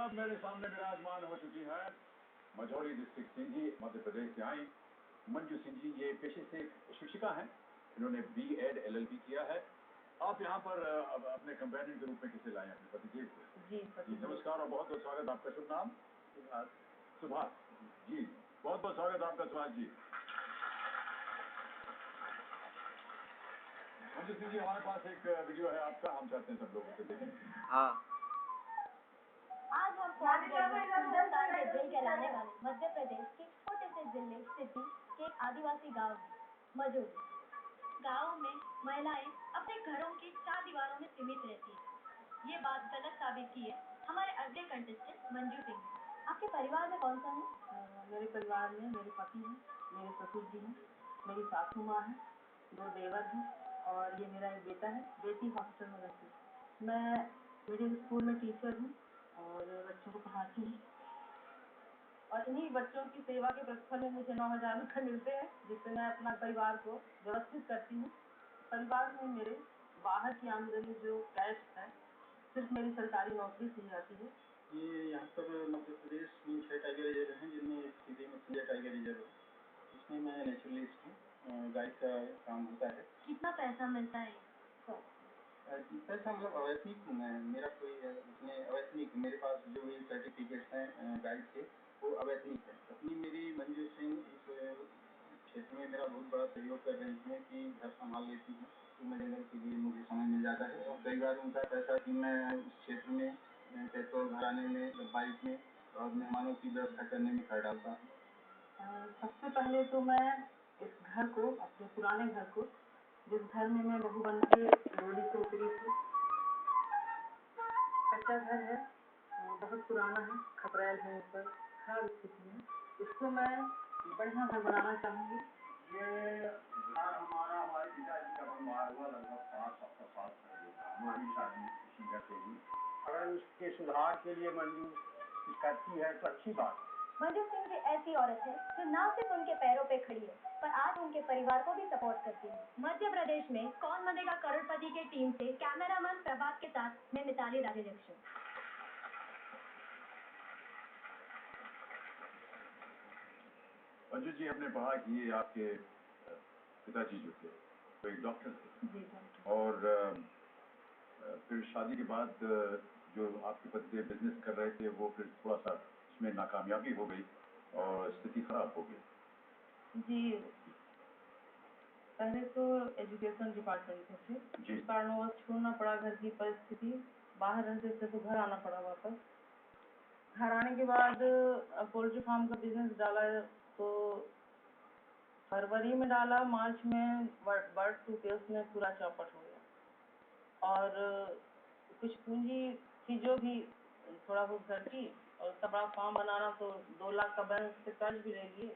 साहब मेरे सामने विराजमान हो चुकी है मझौली डिस्ट्रिक्ट सिंधी मध्य प्रदेश से आई मंजू सिंह जी। ये पेशे से शिक्षिका हैं, इन्होंने BEd LLB किया है। आप यहाँ पर अपने कंपेनियन के रूप में किसे लाए अपने पतिदेव को? जी नमस्कार और बहुत बहुत स्वागत। आपका शुभ नाम? सुभाष जी, बहुत बहुत स्वागत आपका सुभाष जी। मंजू सिंह जी, हमारे पास एक वीडियो है आपका, हम चाहते हैं सब लोग उसे देखें। हाँ। आज हम पहुंच गए हिंदुस्तान के दिल कहलाने वाले मध्य प्रदेश के छोटे से जिले सिद्धि के एक आदिवासी गांव मझौली। गांव में महिलाएं अपने घरों की 4 दीवारों में सीमित रहती है। ये बात गलत साबित की है हमारे अगले कंटेस्टेंट मंजू सिंह। आपके परिवार में कौन कौन है? मेरे परिवार में मेरे पति हैं, मेरे ससुर जी हैं, मेरी सासू माँ है, 2 देवर हैं और ये मेरा एक बेटा है। बेटी हॉस्टल में रहती है। मैं मिडिल स्कूल में टीचर हूँ और बच्चों को पढ़ाती हूँ और इन्हीं बच्चों की सेवा के प्रतिफल में मुझे 9,000 रुपये मिलते हैं, जिससे मैं अपना परिवार को व्यवस्थित करती हूँ। परिवार में मेरे बाहर की आमदनी जो कैश है सिर्फ मेरी सरकारी नौकरी से ही आती है। ये यहाँ पर मध्य प्रदेश में 6 टाइगर रिजर्व हैं, जिनमें एक सीधे में सिंधिया टाइगर रिजर्व है। इसमें मैं नेचुरलिस्ट हूँ, गाइड का काम होता है। कितना पैसा मिलता है? पैसा मतलब अवैतनिक हूँ मैं, मेरा कोई उसमें अवैतनिक, मेरे पास जो भी सर्टिफिकेट्स हैं गाइड के वो अवैतनिक है। अपनी मेरी मंजू सिंह इस क्षेत्र में मेरा बहुत बड़ा सहयोग कर रही हैं कि घर संभाल लेती हैं, तो मनोरंजन के लिए मुझे समय मिल जाता है और कई बार उनका पैसा कि मैं इस क्षेत्र में पेट्रोल भराने में, बाइक में और मेहमानों की व्यवस्था करने में कर डालता हूँ। सबसे पहले तो मैं इस घर को, अपने पुराने घर को, जिस घर में मैं बहू बन के रोडी से उतरी थी, कच्चा घर है, बहुत पुराना है, खपरेल है ऊपर, खराब स्थिति में, इसको मैं बढ़िया घर बनाना चाहूँगी। ये घर हमारा हमारे पिताजी का बनवाया हुआ लगभग 5-7 साल पहले, हमारी शादी इसी घर से हुई। अगर उसके सुधार के लिए मंजू कुछ करती है तो अच्छी बात है। मंजू सिंह जी ऐसी औरत है जो ना सिर्फ उनके पैरों पे खड़ी है पर आज उनके परिवार को भी सपोर्ट करती है। मध्य प्रदेश में कौन बनेगा करोड़पति के टीम से कैमरामैन प्रभात के साथ मैं मिताली राजेश। मंजू जी, हमने पढ़ा कि ये आपके पिताजी जो थे वो एक डॉक्टर थे और फिर शादी के बाद जो आपके पति बिजनेस कर रहे थे वो फिर थोड़ा सा इसमें नाकामयाबी हो गई और स्थिति खराब हो गई। जी, पहले तो एजुकेशन डिपार्टमेंट में थे, कारणवश छोड़ना पड़ा घर की परिस्थिति, बाहर रहते थे तो घर आना पड़ा वापस। घर आने के बाद पोल्ट्री फार्म का बिजनेस डाला तो फरवरी में डाला, मार्च में बर्ड फ्लू केस में पूरा चौपट हो गया और कुछ पूंजी थी जो भी थोड़ा बहुत घर की, और इतना बड़ा फार्म बनाना तो 2 लाख का बैंक से कर्ज भी ले लिए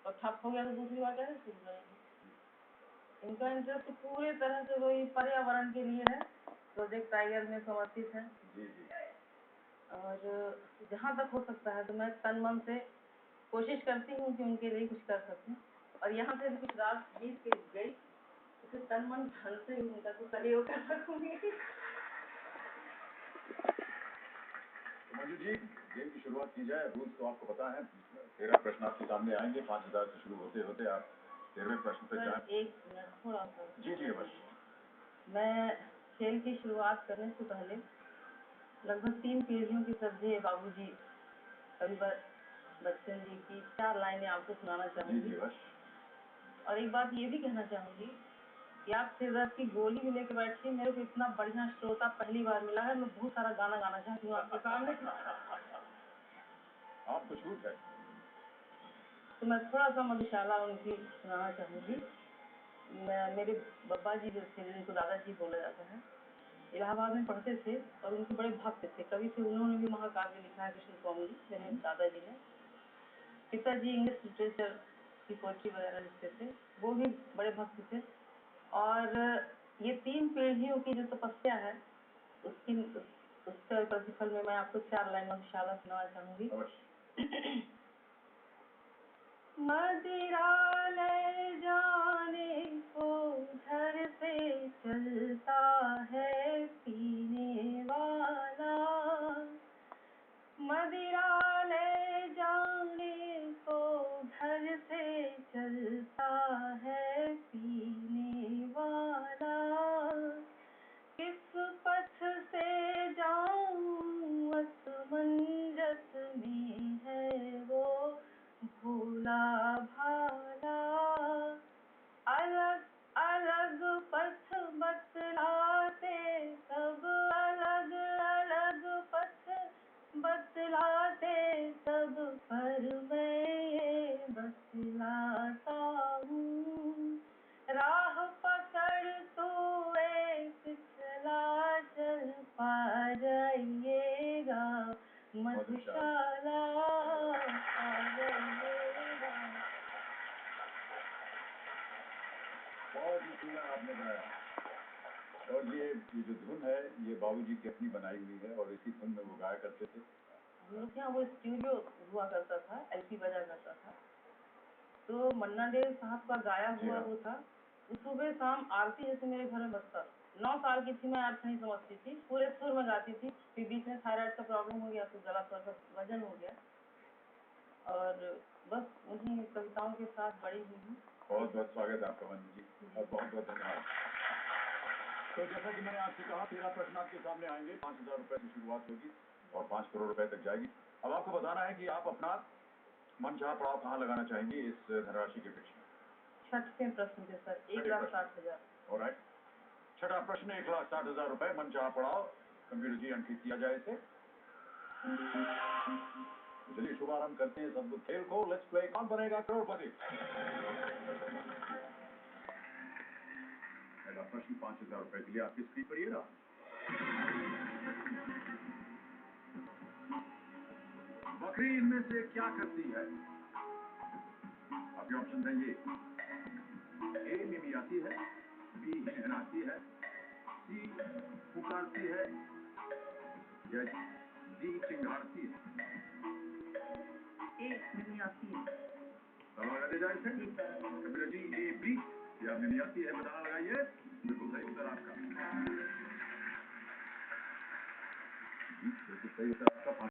और ठप हो गया तो दूसरी बार कैसे शुरू करेंगे। इनका इंटरेस्ट पूरे तरह से वही पर्यावरण के लिए है, प्रोजेक्ट टाइगर में समर्पित है और जहाँ तक हो सकता है तो मैं तन मन से कोशिश करती हूँ कि उनके लिए कुछ कर सकूँ और यहाँ से कुछ रात जीत के गई तो फिर तन मन धन से उनका कुछ सहयोग कर सकूँगी। मंजू जी, गेम की शुरुआत की जाए। रूल्स तो आपको पता है, 13 प्रश्न आपके सामने आएंगे, 5,000 से शुरू होते होते आप 13वें प्रश्न तक जाएं। 1 मिनट थोड़ा सा। जी बस। मैं खेल की शुरुआत करने से पहले लगभग 3 पीढ़ियों की श्रद्धेय बाबूजी परिवार बच्चन जी की 4 लाइनें आपको सुनाना चाहूँगी। जी बस। और एक बात ये भी कहना चाहूँगी कि आप सिरदर्द की गोली भी लेके बैठिए, मेरे को इतना बढ़िया श्रोता पहली बार मिला है, मैं बहुत सारा गाना गाना चाहती हूँ आपके सामने। आपको छूट है। तो मैं थोड़ा सा मधुशाला उनकी सुनाना चाहूँगी। मेरे बब्बा जी जो थे, जिनको दादाजी बोला जाता है, इलाहाबाद में पढ़ते थे और उनके बड़े भक्त थे, कवि थे, उन्होंने भी महाकाव्य लिखा है कृष्ण स्वामी जी, मेरे दादाजी ने। पिताजी इंग्लिश लिटरेचर की पोएट्री वगैरह लिखते थे, वो भी बड़े भक्त थे और ये 3 पीढ़ियों की जो तपस्या है उसके प्रतिफल में मैं आपको 4 लाइन मधुशाला सुनाना चाहूँगी। मदिरा ले जाने को घर से चलता है पीने वाला, अलग पथ बतलाते, सब अलग अलग पथ बतलाते, सब पर मैं ये बतलाता हूँ। राह पकड़ तो एक चला चल पा जाइएगा, मधुशाला आ जाइएगा। बहुत ही सुंदर आपने गाया। और ये जो धुन है ये बाबूजी की अपनी बनाई हुई है और इसी धुन में वो गाया करते थे। हम लोग के यहाँ वो स्टूडियो हुआ करता था, एलपी बजा करता था, तो मन्ना डे साहब का गाया हुआ वो था। सुबह शाम आरती जैसे मेरे घर में बजता। 9 साल की थी मैं, अर्थ नहीं समझती थी, पूरे सुर में गाती थी, फिर बीच में थायराइड का प्रॉब्लम हो गया, फिर गला थोड़ा सा वजन हो गया, और बस उन्हीं कविताओं के साथ बड़ी हुई हूँ। बहुत बहुत स्वागत है आपका मंजू जी, और बहुत बहुत धन्यवाद। तो जैसा कि मैंने आपसे कहा 13 प्रश्न आपके सामने आएंगे, 5,000 रुपए से शुरुआत होगी और 5 करोड़ रुपए तक जाएगी। अब आपको बताना है कि आप अपना मनचाहा पड़ाव कहाँ लगाना चाहेंगे इस धनराशि के पीछे। छठवें प्रश्न के सर, 1,60,000। ऑलराइट, छठा प्रश्न 1,60,000 रुपए मनचाहा पड़ाव। कंप्यूटर जी एंट्री किया जाए इसे। चलिए शुभारंभ करते हैं सब खेल को। लेट्स प्ले कौन बनेगा करोड़पति। पहला प्रश्न 5,000 रुपए के लिए आपकी स्क्रीन पर ये रहा। बकरी इनमें से क्या करती है? आपके ऑप्शन है ये। ए मिमियाती है, बी हिनहिनाती है, सी पुकारती है, या डी चिंगारती है। ए मिमियाती है। लगा दे जाए इसे। कंप्यूटर जी ए बी या मिमियाती है, बताना लगाइए। बिल्कुल सही उत्तर आपका। बिल्कुल सही उत्तर आपका।